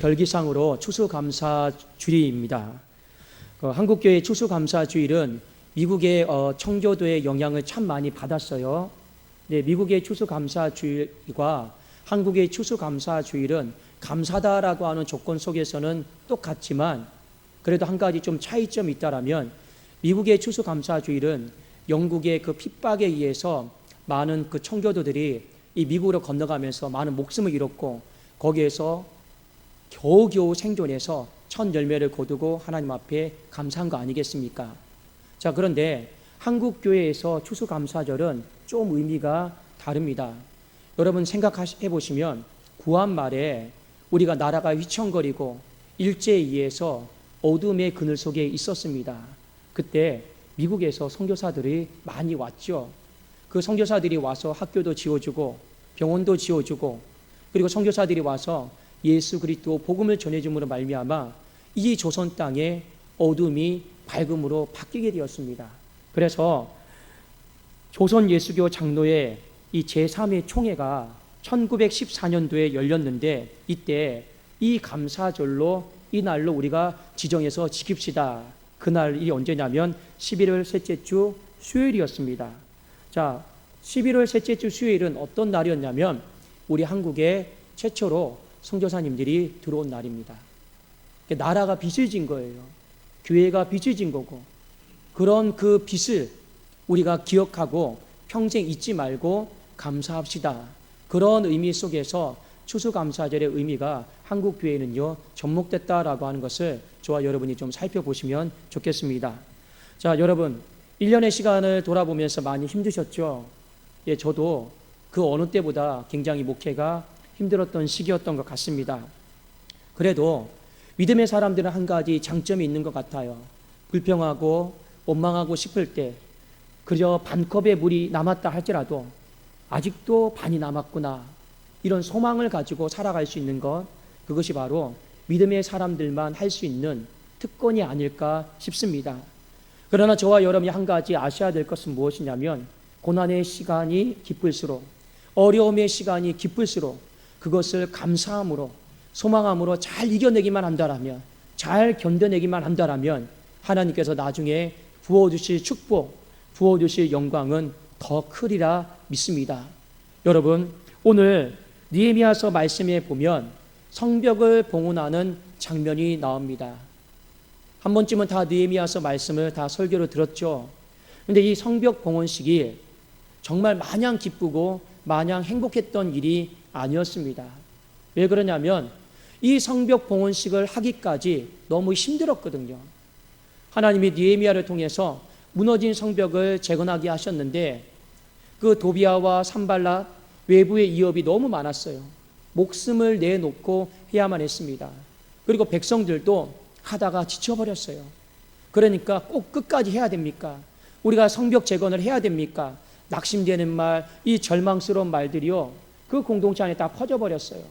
별기상으로 추수감사주일입니다. 한국교회 추수감사주일은 미국의 청교도의 영향을 참 많이 받았어요. 네, 미국의 추수감사주일과 한국의 추수감사주일은 감사다라고 하는 조건 속에서는 똑같지만 그래도 한 가지 좀 차이점이 있다라면 미국의 추수감사주일은 영국의 그 핍박에 의해서 많은 그 청교도들이 이 미국으로 건너가면서 많은 목숨을 잃었고 거기에서 겨우겨우 생존해서 첫 열매를 거두고 하나님 앞에 감사한 거 아니겠습니까? 자, 그런데 한국 교회에서 추수감사절은 좀 의미가 다릅니다. 여러분 생각해 보시면 구한 말에 우리가 나라가 휘청거리고 일제에 의해서 어둠의 그늘 속에 있었습니다. 그때 미국에서 선교사들이 많이 왔죠. 그 선교사들이 와서 학교도 지어주고 병원도 지어주고 그리고 선교사들이 와서 예수 그리스도 복음을 전해줌으로 말미암아 이 조선 땅에 어둠이 밝음으로 바뀌게 되었습니다. 그래서 조선 예수교 장로의 이 제3회 총회가 1914년도에 열렸는데 이때 이 감사절로 이 날로 우리가 지정해서 지킵시다. 그날이 언제냐면 11월 셋째 주 수요일이었습니다. 자, 11월 셋째 주 수요일은 어떤 날이었냐면 우리 한국에 최초로 선교사님들이 들어온 날입니다. 나라가 빚을 진 거예요. 교회가 빚을 진 거고 그런 그 빚을 우리가 기억하고 평생 잊지 말고 감사합시다. 그런 의미 속에서 추수감사절의 의미가 한국 교회는요 접목됐다라고 하는 것을 저와 여러분이 좀 살펴보시면 좋겠습니다. 자, 여러분 1년의 시간을 돌아보면서 많이 힘드셨죠? 예, 저도 그 어느 때보다 굉장히 목회가 힘들었던 시기였던 것 같습니다. 그래도 믿음의 사람들은 한 가지 장점이 있는 것 같아요. 불평하고 원망하고 싶을 때 그저 반컵의 물이 남았다 할지라도 아직도 반이 남았구나 이런 소망을 가지고 살아갈 수 있는 것, 그것이 바로 믿음의 사람들만 할 수 있는 특권이 아닐까 싶습니다. 그러나 저와 여러분이 한 가지 아셔야 될 것은 무엇이냐면 고난의 시간이 기쁠수록 어려움의 시간이 기쁠수록 그것을 감사함으로 소망함으로 잘 이겨내기만 한다라면 잘 견뎌내기만 한다라면 하나님께서 나중에 부어주실 축복, 부어주실 영광은 더 크리라 믿습니다. 여러분 오늘 느헤미야서 말씀에 보면 성벽을 봉헌하는 장면이 나옵니다. 한 번쯤은 다 느헤미야서 말씀을 다 설교로 들었죠. 그런데 이 성벽 봉헌식이 정말 마냥 기쁘고 마냥 행복했던 일이 아니었습니다. 왜 그러냐면 이 성벽 봉헌식을 하기까지 너무 힘들었거든요. 하나님이 느헤미야를 통해서 무너진 성벽을 재건하게 하셨는데 그 도비아와 산발랏 외부의 위협이 너무 많았어요. 목숨을 내놓고 해야만 했습니다. 그리고 백성들도 하다가 지쳐버렸어요. 그러니까 꼭 끝까지 해야 됩니까? 우리가 성벽 재건을 해야 됩니까? 낙심되는 말, 이 절망스러운 말들이요 그 공동체 안에 다 퍼져버렸어요.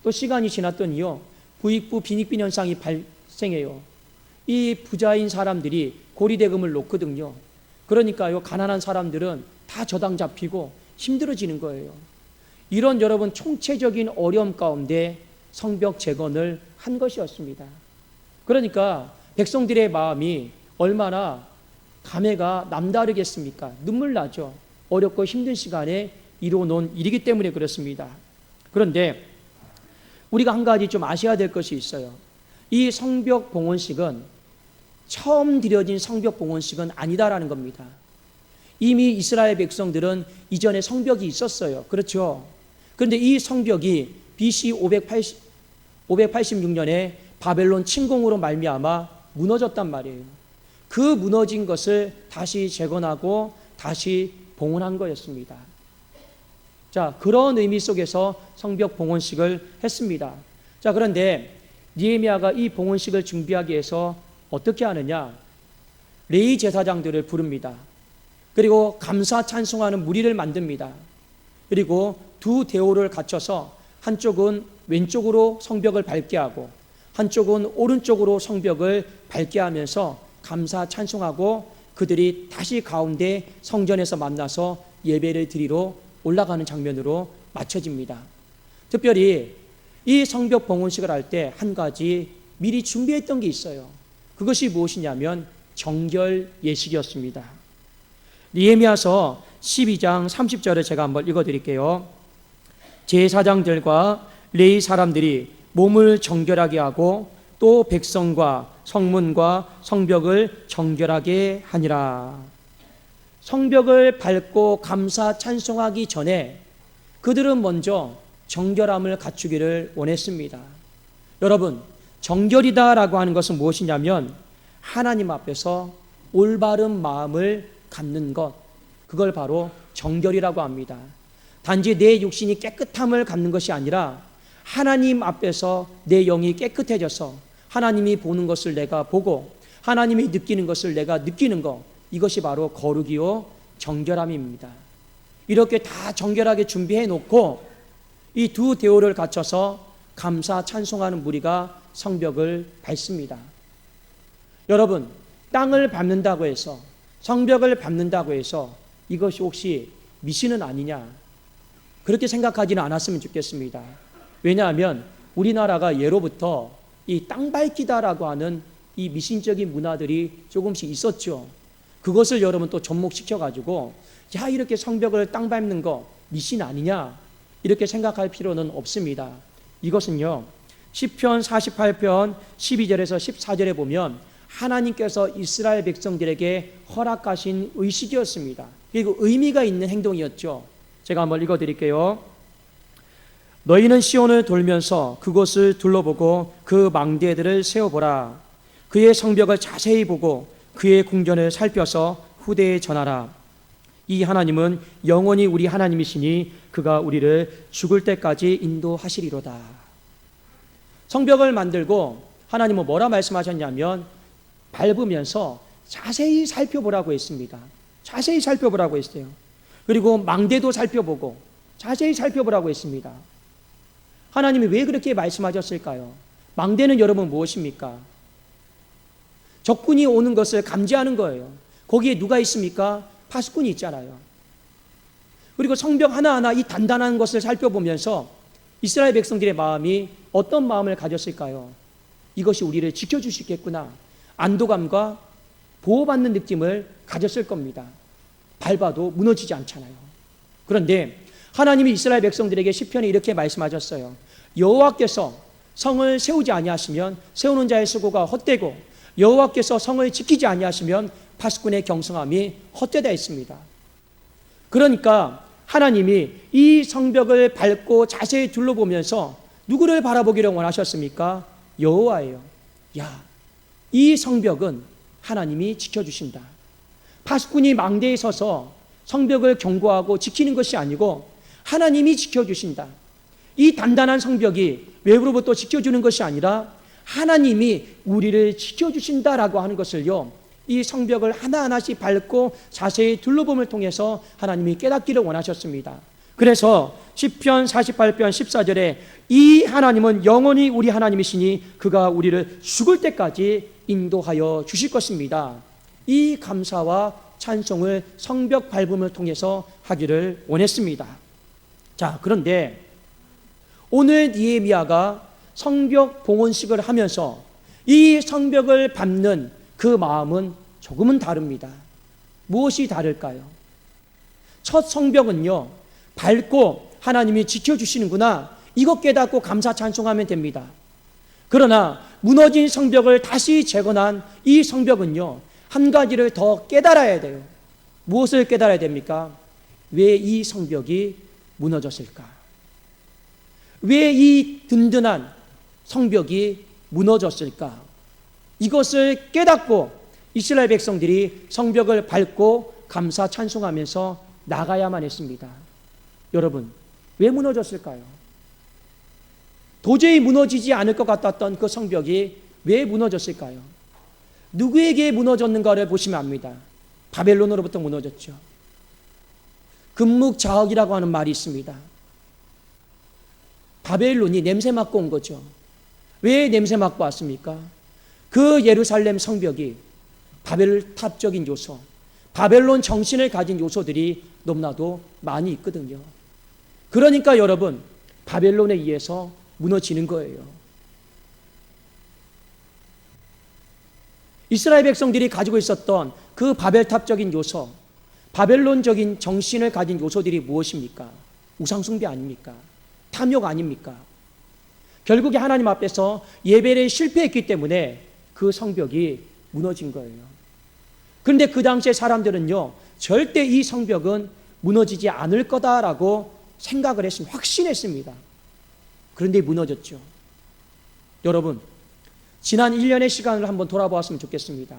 또 시간이 지났더니요 부익부 빈익빈 현상이 발생해요. 이 부자인 사람들이 고리대금을 놓거든요. 그러니까요 가난한 사람들은 다 저당 잡히고 힘들어지는 거예요. 이런 여러분 총체적인 어려움 가운데 성벽 재건을 한 것이었습니다. 그러니까 백성들의 마음이 얼마나 감회가 남다르겠습니까? 눈물 나죠. 어렵고 힘든 시간에 이루어놓은 일이기 때문에 그렇습니다. 그런데 우리가 한 가지 좀 아셔야 될 것이 있어요. 이 성벽 봉헌식은 처음 드려진 성벽 봉헌식은 아니다라는 겁니다. 이미 이스라엘 백성들은 이전에 성벽이 있었어요. 그렇죠? 그런데 이 성벽이 BC 586년에 바벨론 침공으로 말미암아 무너졌단 말이에요. 그 무너진 것을 다시 재건하고 다시 봉헌한 거였습니다. 자, 그런 의미 속에서 성벽 봉헌식을 했습니다. 자, 그런데 느헤미야가 이 봉헌식을 준비하기 위해서 어떻게 하느냐? 레위 제사장들을 부릅니다. 그리고 감사 찬송하는 무리를 만듭니다. 그리고 두 대오를 갖춰서 한쪽은 왼쪽으로 성벽을 밟게 하고 한쪽은 오른쪽으로 성벽을 밟게 하면서 감사 찬송하고 그들이 다시 가운데 성전에서 만나서 예배를 드리러 올라가는 장면으로 맞춰집니다. 특별히 이 성벽 봉헌식을 할 때 한 가지 미리 준비했던 게 있어요. 그것이 무엇이냐면 정결 예식이었습니다. 느헤미야서 12장 30절을 제가 한번 읽어드릴게요. 제사장들과 레위 사람들이 몸을 정결하게 하고 또 백성과 성문과 성벽을 정결하게 하니라. 성벽을 밟고 감사 찬송하기 전에 그들은 먼저 정결함을 갖추기를 원했습니다. 여러분, 정결이다라고 하는 것은 무엇이냐면 하나님 앞에서 올바른 마음을 갖는 것, 그걸 바로 정결이라고 합니다. 단지 내 육신이 깨끗함을 갖는 것이 아니라 하나님 앞에서 내 영이 깨끗해져서 하나님이 보는 것을 내가 보고 하나님이 느끼는 것을 내가 느끼는 것, 이것이 바로 거룩이요 정결함입니다. 이렇게 다 정결하게 준비해 놓고 이 두 대오를 갖춰서 감사 찬송하는 무리가 성벽을 밟습니다. 여러분, 땅을 밟는다고 해서, 성벽을 밟는다고 해서 이것이 혹시 미신은 아니냐, 그렇게 생각하지는 않았으면 좋겠습니다. 왜냐하면 우리나라가 예로부터 이 땅 밟기다라고 하는 이 미신적인 문화들이 조금씩 있었죠. 그것을 여러분 또 접목시켜가지고 야, 이렇게 성벽을 땅 밟는 거 미신 아니냐, 이렇게 생각할 필요는 없습니다. 이것은요, 시편 48편 12절에서 14절에 보면 하나님께서 이스라엘 백성들에게 허락하신 의식이었습니다. 그리고 의미가 있는 행동이었죠. 제가 한번 읽어드릴게요. 너희는 시온을 돌면서 그곳을 둘러보고 그 망대들을 세워보라. 그의 성벽을 자세히 보고 그의 궁전을 살펴서 후대에 전하라. 이 하나님은 영원히 우리 하나님이시니 그가 우리를 죽을 때까지 인도하시리로다. 성벽을 만들고 하나님은 뭐라 말씀하셨냐면 밟으면서 자세히 살펴보라고 했습니다. 자세히 살펴보라고 했어요. 그리고 망대도 살펴보고 자세히 살펴보라고 했습니다. 하나님이 왜 그렇게 말씀하셨을까요? 망대는 여러분 무엇입니까? 적군이 오는 것을 감지하는 거예요. 거기에 누가 있습니까? 파수꾼이 있잖아요. 그리고 성벽 하나하나 이 단단한 것을 살펴보면서 이스라엘 백성들의 마음이 어떤 마음을 가졌을까요? 이것이 우리를 지켜줄 수 있겠구나, 안도감과 보호받는 느낌을 가졌을 겁니다. 밟아도 무너지지 않잖아요. 그런데 하나님이 이스라엘 백성들에게 시편에 이렇게 말씀하셨어요. 여호와께서 성을 세우지 아니하시면 세우는 자의 수고가 헛되고 여호와께서 성을 지키지 아니하시면 파수꾼의 경성함이 헛되다 했습니다. 그러니까 하나님이 이 성벽을 밟고 자세히 둘러보면서 누구를 바라보기를 원하셨습니까? 여호와예요. 야, 이 성벽은 하나님이 지켜주신다. 파수꾼이 망대에 서서 성벽을 경고하고 지키는 것이 아니고 하나님이 지켜주신다. 이 단단한 성벽이 외부로부터 지켜주는 것이 아니라 하나님이 우리를 지켜주신다라고 하는 것을요, 이 성벽을 하나하나씩 밟고 자세히 둘러봄을 통해서 하나님이 깨닫기를 원하셨습니다. 그래서 시편 48편 14절에 이 하나님은 영원히 우리 하나님이시니 그가 우리를 죽을 때까지 인도하여 주실 것입니다. 이 감사와 찬송을 성벽 밟음을 통해서 하기를 원했습니다. 자, 그런데 오늘 느헤미야가 성벽 봉헌식을 하면서 이 성벽을 밟는 그 마음은 조금은 다릅니다. 무엇이 다를까요? 첫 성벽은요, 밟고 하나님이 지켜주시는구나, 이것 깨닫고 감사 찬송하면 됩니다. 그러나 무너진 성벽을 다시 재건한 이 성벽은요, 한 가지를 더 깨달아야 돼요. 무엇을 깨달아야 됩니까? 왜 이 성벽이 무너졌을까? 왜 이 든든한 성벽이 무너졌을까? 이것을 깨닫고 이스라엘 백성들이 성벽을 밟고 감사 찬송하면서 나가야만 했습니다. 여러분, 왜 무너졌을까요? 도저히 무너지지 않을 것 같았던 그 성벽이 왜 무너졌을까요? 누구에게 무너졌는가를 보시면 압니다. 바벨론으로부터 무너졌죠. 금묵자억이라고 하는 말이 있습니다. 바벨론이 냄새 맡고 온 거죠. 왜 냄새 맡고 왔습니까? 그 예루살렘 성벽이 바벨탑적인 요소, 바벨론 정신을 가진 요소들이 너무나도 많이 있거든요. 그러니까 여러분, 바벨론에 의해서 무너지는 거예요. 이스라엘 백성들이 가지고 있었던 그 바벨탑적인 요소, 바벨론적인 정신을 가진 요소들이 무엇입니까? 우상숭배 아닙니까? 탐욕 아닙니까? 결국에 하나님 앞에서 예배를 실패했기 때문에 그 성벽이 무너진 거예요. 그런데 그 당시에 사람들은요, 절대 이 성벽은 무너지지 않을 거다라고 생각을 했습니다. 확신했습니다. 그런데 무너졌죠. 여러분, 지난 1년의 시간을 한번 돌아보았으면 좋겠습니다.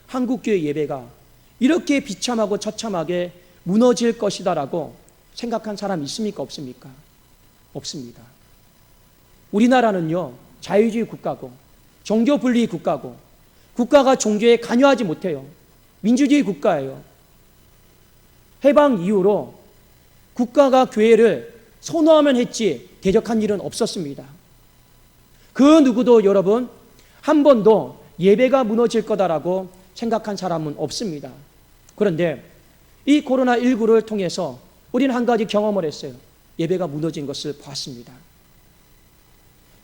한국교회 예배가 이렇게 비참하고 처참하게 무너질 것이다라고 생각한 사람 있습니까? 없습니까? 없습니다. 우리나라는요, 자유주의 국가고 종교 분리 국가고 국가가 종교에 관여하지 못해요. 민주주의 국가예요. 해방 이후로 국가가 교회를 선호하면 했지 대적한 일은 없었습니다. 그 누구도 여러분 한 번도 예배가 무너질 거다라고 생각한 사람은 없습니다. 그런데 이 코로나19를 통해서 우리는 한 가지 경험을 했어요. 예배가 무너진 것을 보았습니다.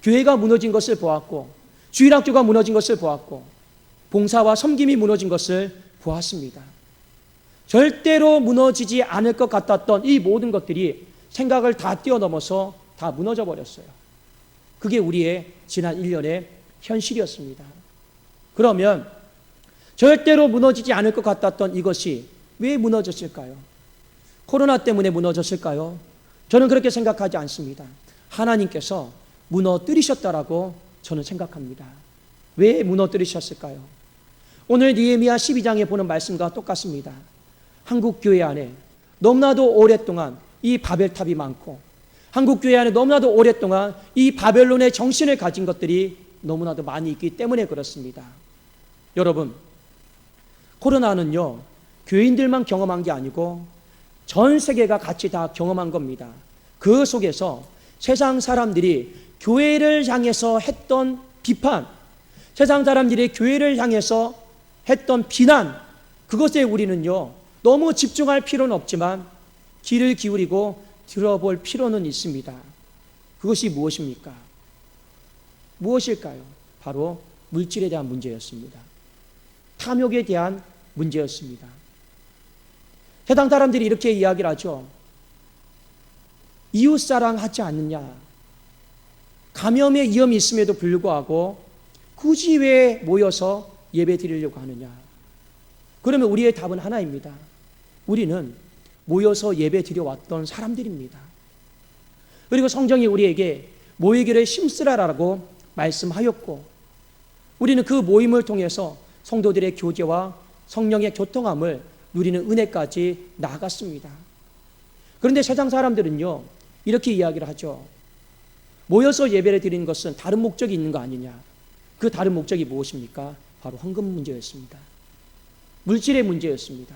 교회가 무너진 것을 보았고 주일학교가 무너진 것을 보았고 봉사와 섬김이 무너진 것을 보았습니다. 절대로 무너지지 않을 것 같았던 이 모든 것들이 생각을 다 뛰어넘어서 다 무너져 버렸어요. 그게 우리의 지난 1년의 현실이었습니다. 그러면 절대로 무너지지 않을 것 같았던 이것이 왜 무너졌을까요? 코로나 때문에 무너졌을까요? 저는 그렇게 생각하지 않습니다. 하나님께서 무너뜨리셨다라고 저는 생각합니다. 왜 무너뜨리셨을까요? 오늘 느헤미야 12장에 보는 말씀과 똑같습니다. 한국 교회 안에 너무나도 오랫동안 이 바벨탑이 많고 한국 교회 안에 너무나도 오랫동안 이 바벨론의 정신을 가진 것들이 너무나도 많이 있기 때문에 그렇습니다. 여러분, 코로나는요, 교인들만 경험한 게 아니고 전 세계가 같이 다 경험한 겁니다. 그 속에서 세상 사람들이 교회를 향해서 했던 비판, 세상 사람들이 교회를 향해서 했던 비난, 그것에 우리는요, 너무 집중할 필요는 없지만 귀를 기울이고 들어볼 필요는 있습니다. 그것이 무엇입니까? 무엇일까요? 바로 물질에 대한 문제였습니다. 탐욕에 대한 문제였습니다. 세상 사람들이 이렇게 이야기를 하죠. 이웃사랑하지 않느냐? 감염의 위험이 있음에도 불구하고 굳이 왜 모여서 예배 드리려고 하느냐? 그러면 우리의 답은 하나입니다. 우리는 모여서 예배 드려왔던 사람들입니다. 그리고 성경이 우리에게 모이기를 힘쓰라라고 말씀하였고 우리는 그 모임을 통해서 성도들의 교제와 성령의 교통함을 누리는 은혜까지 나아갔습니다. 그런데 세상 사람들은요, 이렇게 이야기를 하죠. 모여서 예배를 드리는 것은 다른 목적이 있는 거 아니냐? 그 다른 목적이 무엇입니까? 바로 헌금 문제였습니다. 물질의 문제였습니다.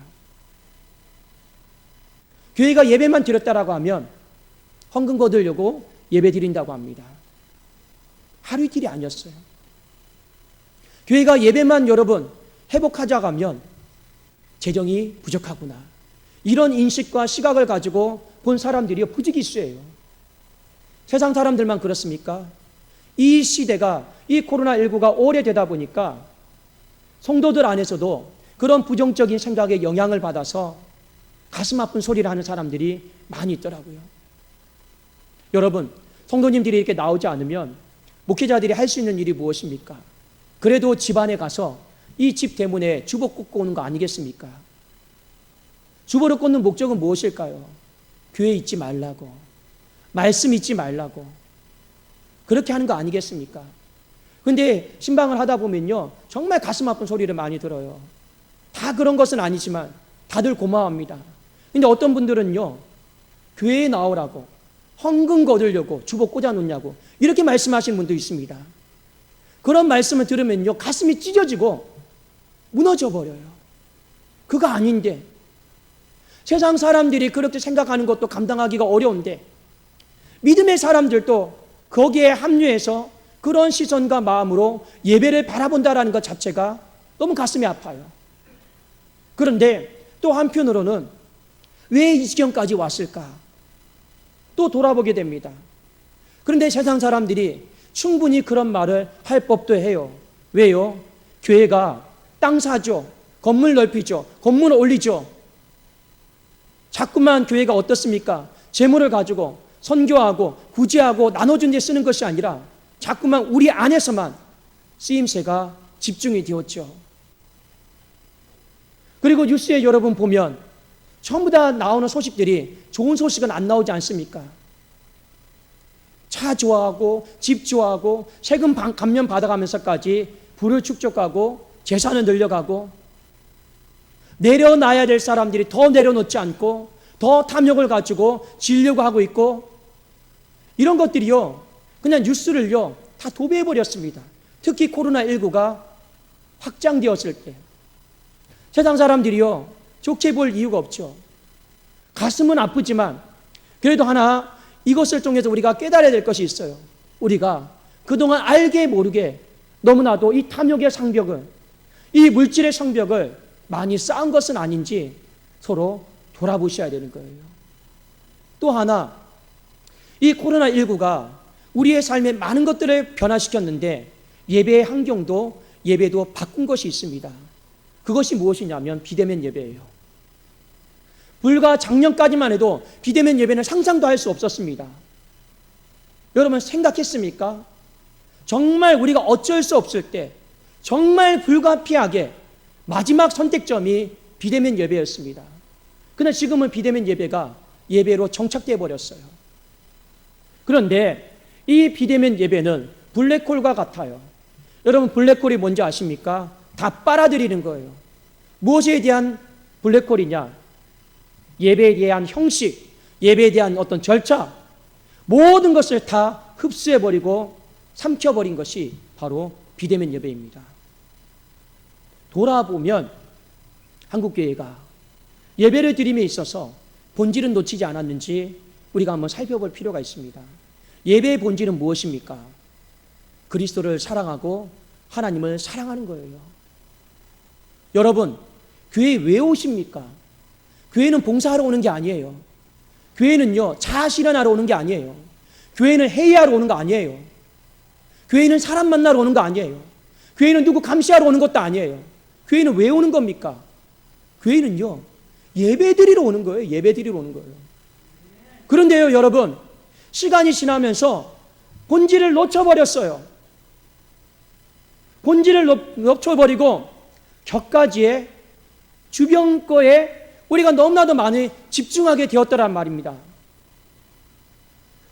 교회가 예배만 드렸다라고 하면 헌금 거두려고 예배 드린다고 합니다. 하루 이틀이 아니었어요. 교회가 예배만 여러분 회복하자고 하면 재정이 부족하구나. 이런 인식과 시각을 가지고 본 사람들이 부지기수예요. 세상 사람들만 그렇습니까? 이 시대가, 이 코로나19가 오래되다 보니까 성도들 안에서도 그런 부정적인 생각에 영향을 받아서 가슴 아픈 소리를 하는 사람들이 많이 있더라고요. 여러분, 성도님들이 이렇게 나오지 않으면 목회자들이 할 수 있는 일이 무엇입니까? 그래도 집안에 가서 이 집 대문에 주보 꽂고 오는 거 아니겠습니까? 주보를 꽂는 목적은 무엇일까요? 교회에 있지 말라고, 말씀 잊지 말라고, 그렇게 하는 거 아니겠습니까? 근데 신방을 하다 보면요, 정말 가슴 아픈 소리를 많이 들어요. 다 그런 것은 아니지만 다들 고마워합니다. 근데 어떤 분들은요, 교회에 나오라고, 헌금 거두려고 주보 꽂아놓냐고 이렇게 말씀하시는 분도 있습니다. 그런 말씀을 들으면요, 가슴이 찢어지고 무너져 버려요. 그거 아닌데, 세상 사람들이 그렇게 생각하는 것도 감당하기가 어려운데 믿음의 사람들도 거기에 합류해서 그런 시선과 마음으로 예배를 바라본다라는 것 자체가 너무 가슴이 아파요. 그런데 또 한편으로는 왜 이 지경까지 왔을까? 또 돌아보게 됩니다. 그런데 세상 사람들이 충분히 그런 말을 할 법도 해요. 왜요? 교회가 땅 사죠. 건물 넓히죠. 건물 올리죠. 자꾸만 교회가 어떻습니까? 재물을 가지고 선교하고 구제하고 나눠준 데 쓰는 것이 아니라 자꾸만 우리 안에서만 쓰임새가 집중이 되었죠. 그리고 뉴스에 여러분 보면 전부 다 나오는 소식들이 좋은 소식은 안 나오지 않습니까? 차 좋아하고 집 좋아하고 세금 감면 받아가면서까지 부를 축적하고 재산을 늘려가고 내려놔야 될 사람들이 더 내려놓지 않고 더 탐욕을 가지고 지려고 하고 있고, 이런 것들이요 그냥 뉴스를요 다 도배해버렸습니다. 특히 코로나19가 확장되었을 때 세상 사람들이요 좋게 볼 이유가 없죠. 가슴은 아프지만 그래도 하나 이것을 통해서 우리가 깨달아야 될 것이 있어요. 우리가 그동안 알게 모르게 너무나도 이 탐욕의 상벽을, 이 물질의 상벽을 많이 쌓은 것은 아닌지 서로 돌아보셔야 되는 거예요. 또 하나, 이 코로나19가 우리의 삶에 많은 것들을 변화시켰는데 예배의 환경도 예배도 바꾼 것이 있습니다. 그것이 무엇이냐면 비대면 예배예요. 불과 작년까지만 해도 비대면 예배는 상상도 할 수 없었습니다. 여러분 생각했습니까? 정말 우리가 어쩔 수 없을 때 정말 불가피하게 마지막 선택점이 비대면 예배였습니다. 그러나 지금은 비대면 예배가 예배로 정착되어 버렸어요. 그런데 이 비대면 예배는 블랙홀과 같아요. 여러분 블랙홀이 뭔지 아십니까? 다 빨아들이는 거예요. 무엇에 대한 블랙홀이냐? 예배에 대한 형식, 예배에 대한 어떤 절차, 모든 것을 다 흡수해버리고 삼켜버린 것이 바로 비대면 예배입니다. 돌아보면 한국교회가 예배를 드림에 있어서 본질은 놓치지 않았는지 우리가 한번 살펴볼 필요가 있습니다. 예배의 본질은 무엇입니까? 그리스도를 사랑하고 하나님을 사랑하는 거예요. 여러분, 교회에 왜 오십니까? 교회는 봉사하러 오는 게 아니에요. 교회는요, 자아 실현하러 오는 게 아니에요. 교회는 회의하러 오는 거 아니에요. 교회는 사람 만나러 오는 거 아니에요. 교회는 누구 감시하러 오는 것도 아니에요. 교회는 왜 오는 겁니까? 교회는요, 예배 드리러 오는 거예요. 예배 드리러 오는 거예요. 그런데요, 여러분, 시간이 지나면서 본질을 놓쳐버렸어요. 본질을 놓쳐버리고 격가지에 주변 거에 우리가 너무나도 많이 집중하게 되었더란 말입니다.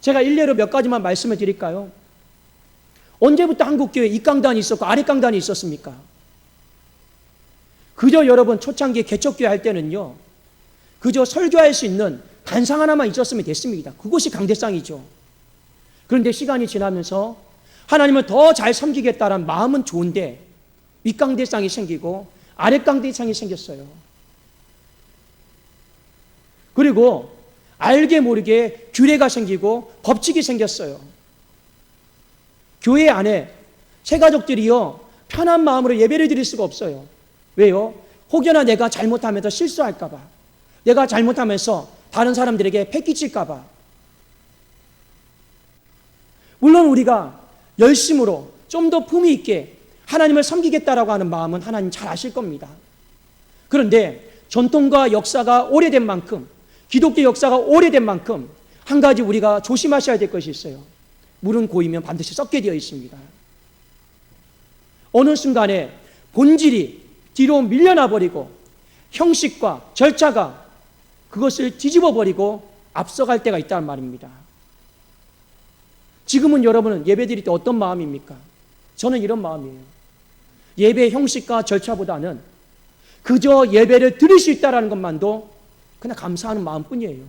제가 일례로 몇 가지만 말씀을 드릴까요? 언제부터 한국교회에 입강단이 있었고 아랫강단이 있었습니까? 그저 여러분 초창기에 개척교회 할 때는요, 그저 설교할 수 있는 단상 하나만 있었으면 됐습니다. 그것이 강대상이죠. 그런데 시간이 지나면서 하나님을 더 잘 섬기겠다는 마음은 좋은데 윗강대상이 생기고 아랫강대상이 생겼어요. 그리고 알게 모르게 규례가 생기고 법칙이 생겼어요. 교회 안에 새 가족들이요 편한 마음으로 예배를 드릴 수가 없어요. 왜요? 혹여나 내가 잘못하면서 실수할까 봐, 내가 잘못하면서 다른 사람들에게 패기칠까 봐. 물론 우리가 열심으로 좀 더 품위 있게 하나님을 섬기겠다라고 하는 마음은 하나님 잘 아실 겁니다. 그런데 전통과 역사가 오래된 만큼, 기독교 역사가 오래된 만큼 한 가지 우리가 조심하셔야 될 것이 있어요. 물은 고이면 반드시 썩게 되어 있습니다. 어느 순간에 본질이 뒤로 밀려나 버리고 형식과 절차가 그것을 뒤집어 버리고 앞서갈 때가 있다는 말입니다. 지금은 여러분은 예배 드릴 때 어떤 마음입니까? 저는 이런 마음이에요. 예배 형식과 절차보다는 그저 예배를 드릴 수 있다는 것만도 그냥 감사하는 마음뿐이에요.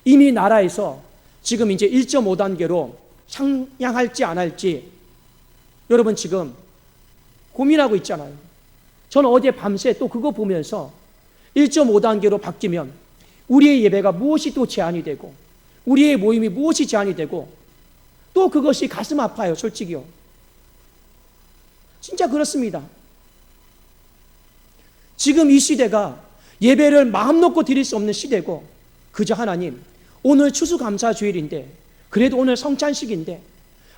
이미 나라에서 지금 이제 1.5단계로 상향할지 안 할지 여러분 지금 고민하고 있잖아요. 저는 어제 밤새 또 그거 보면서 1.5단계로 바뀌면 우리의 예배가 무엇이 또 제한이 되고 우리의 모임이 무엇이 제한이 되고 또 그것이 가슴 아파요. 솔직히요. 진짜 그렇습니다. 지금 이 시대가 예배를 마음 놓고 드릴 수 없는 시대고 그저 하나님 오늘 추수감사주일인데 그래도 오늘 성찬식인데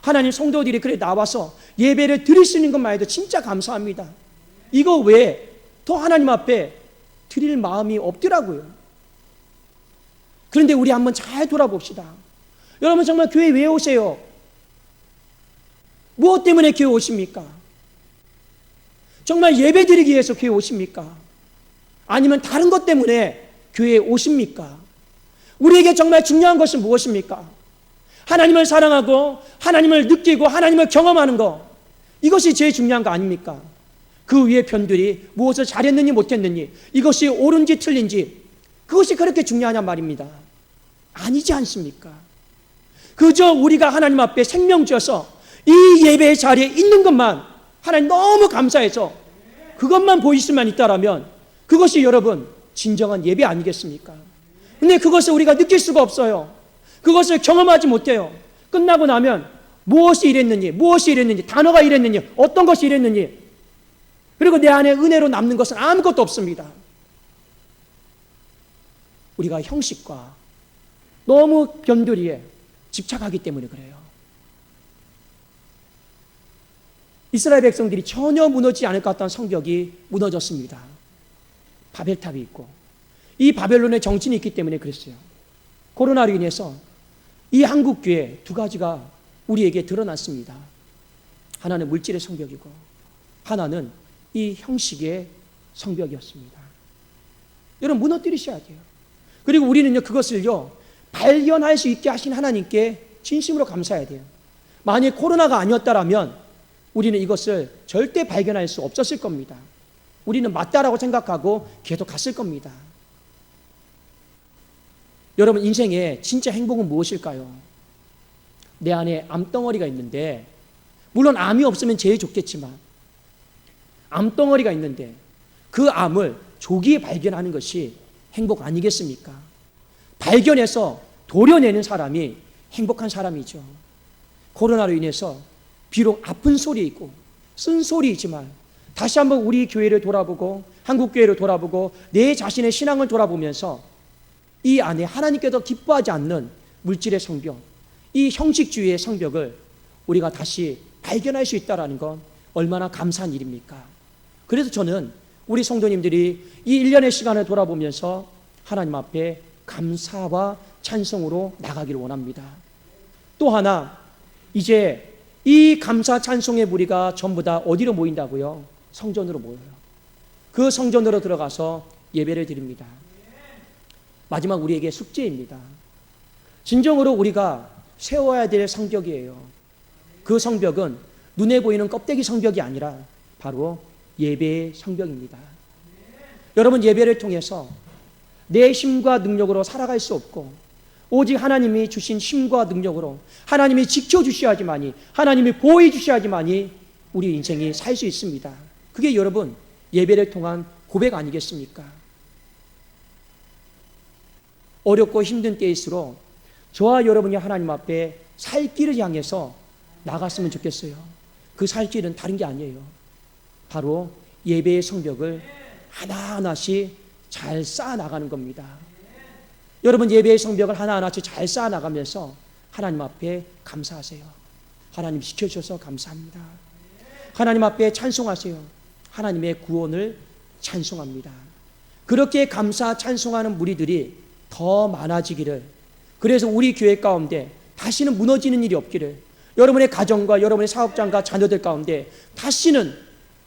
하나님 성도들이 그래 나와서 예배를 드릴 수 있는 것만 해도 진짜 감사합니다. 이거 외에 더 하나님 앞에 드릴 마음이 없더라고요. 그런데 우리 한번 잘 돌아봅시다. 여러분 정말 교회 왜 오세요? 무엇 때문에 교회 오십니까? 정말 예배 드리기 위해서 교회 오십니까? 아니면 다른 것 때문에 교회에 오십니까? 우리에게 정말 중요한 것은 무엇입니까? 하나님을 사랑하고 하나님을 느끼고 하나님을 경험하는 것, 이것이 제일 중요한 거 아닙니까? 그 위에 편들이 무엇을 잘했느니 못했느니, 이것이 옳은지 틀린지, 그것이 그렇게 중요하냐 말입니다. 아니지 않습니까? 그저 우리가 하나님 앞에 생명 지어서 이 예배의 자리에 있는 것만 하나님 너무 감사해서 그것만 보일 수만 있다라면 그것이 여러분 진정한 예배 아니겠습니까? 근데 그것을 우리가 느낄 수가 없어요. 그것을 경험하지 못해요. 끝나고 나면 무엇이 이랬는지, 단어가 이랬는지, 어떤 것이 이랬는지, 그리고 내 안에 은혜로 남는 것은 아무것도 없습니다. 우리가 형식과 너무 변두리에 집착하기 때문에 그래요. 이스라엘 백성들이 전혀 무너지지 않을 것 같던 성벽이 무너졌습니다. 바벨탑이 있고, 이 바벨론의 정신이 있기 때문에 그랬어요. 코로나로 인해서 이 한국교회 두 가지가 우리에게 드러났습니다. 하나는 물질의 성벽이고 하나는 이 형식의 성벽이었습니다. 여러분 무너뜨리셔야 돼요. 그리고 우리는요 그것을요 발견할 수 있게 하신 하나님께 진심으로 감사해야 돼요. 만약 코로나가 아니었다라면 우리는 이것을 절대 발견할 수 없었을 겁니다. 우리는 맞다라고 생각하고 계속 갔을 겁니다. 여러분 인생에 진짜 행복은 무엇일까요? 내 안에 암덩어리가 있는데, 물론 암이 없으면 제일 좋겠지만 암덩어리가 있는데 그 암을 조기에 발견하는 것이 행복 아니겠습니까? 발견해서 도려내는 사람이 행복한 사람이죠. 코로나로 인해서 비록 아픈 소리이고 쓴소리이지만 다시 한번 우리 교회를 돌아보고 한국교회를 돌아보고 내 자신의 신앙을 돌아보면서 이 안에 하나님께서 기뻐하지 않는 물질의 성벽, 이 형식주의의 성벽을 우리가 다시 발견할 수 있다는 건 얼마나 감사한 일입니까? 그래서 저는 우리 성도님들이 이 1년의 시간을 돌아보면서 하나님 앞에 감사와 찬송으로 나가기를 원합니다. 또 하나, 이제 이 감사 찬송의 무리가 전부 다 어디로 모인다고요? 성전으로 모여요. 그 성전으로 들어가서 예배를 드립니다. 마지막 우리에게 숙제입니다. 진정으로 우리가 세워야 될 성벽이에요. 그 성벽은 눈에 보이는 껍데기 성벽이 아니라 바로 예배의 성벽입니다. 여러분 예배를 통해서 내 힘과 능력으로 살아갈 수 없고 오직 하나님이 주신 힘과 능력으로 하나님이 지켜주셔야지만이, 하나님이 보호해 주셔야지만이 우리 인생이 살 수 있습니다. 그게 여러분 예배를 통한 고백 아니겠습니까? 어렵고 힘든 때일수록 저와 여러분이 하나님 앞에 살 길을 향해서 나갔으면 좋겠어요. 그 살 길은 다른 게 아니에요. 바로 예배의 성벽을 하나하나씩 잘 쌓아나가는 겁니다. 여러분 예배의 성벽을 하나하나씩 잘 쌓아나가면서 하나님 앞에 감사하세요. 하나님 지켜주셔서 감사합니다. 하나님 앞에 찬송하세요. 하나님의 구원을 찬송합니다. 그렇게 감사 찬송하는 무리들이 더 많아지기를, 그래서 우리 교회 가운데 다시는 무너지는 일이 없기를, 여러분의 가정과 여러분의 사업장과 자녀들 가운데 다시는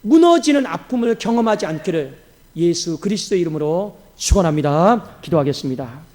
무너지는 아픔을 경험하지 않기를 예수 그리스도의 이름으로 축원합니다. 기도하겠습니다.